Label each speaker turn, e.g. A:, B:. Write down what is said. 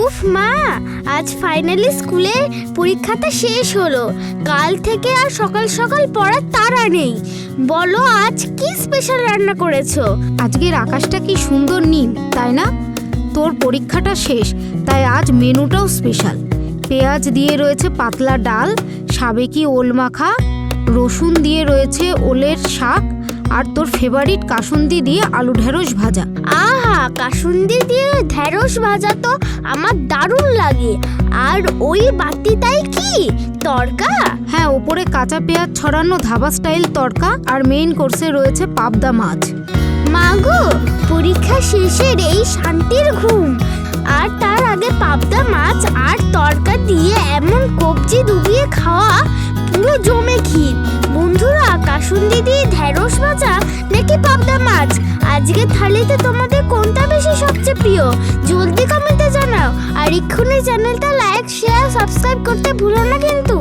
A: উফ মা, আজ ফাইনালি স্কুলে পরীক্ষাটা শেষ হলো। কাল থেকে আর সকাল সকাল পড়ার তাড়া নেই। বলো আজ কি স্পেশাল রান্না করেছো?
B: আজকের আকাশটা কি সুন্দর নীল, তাই না? তোর পরীক্ষাটা শেষ, তাই আজ মেনুটাও স্পেশাল। পেঁয়াজ দিয়ে রয়েছে পাতলা ডাল, সাবেকি ওল মাখা, রসুন দিয়ে রয়েছে ওলের শাক, আর তোর ফেভারিট কাসুন্দি দিয়ে আলু ঢেঁড়স ভাজা।
A: আহা, কাসুন্দি দিয়ে ঢেঁড়স ভাজা তো আমার দারুণ লাগে। আর ওই বাটিটাই কি তড়কা?
B: হ্যাঁ, ওপরে কাঁচা পেঁয়াজ ছড়ানো ধাবা স্টাইল তড়কা, আর মেইন কোর্সে রয়েছে পাবদা মাছ।
A: মাগো, পরীক্ষা শেষের এই শান্তির ঘুম, আর তার আগে পাবদা মাছ আর তড়কা দিয়ে এমন কবজি ডুবিয়ে খাওয়া, পুরো জমে ক্ষীর। বন্ধুরা, কাসুন্দি দিয়ে ঢেঁড়স ভাজা নাকি পাবদা মাছ, আজকে থালিতে তোমাদের কোনটা বেশি সবচেয়ে প্রিয়? জলদি কমেন্টে জানাও। আর এক্ষুনি চ্যানেলটা লাইক, শেয়ার, সাবস্ক্রাইব করতে ভুলো না কিন্তু।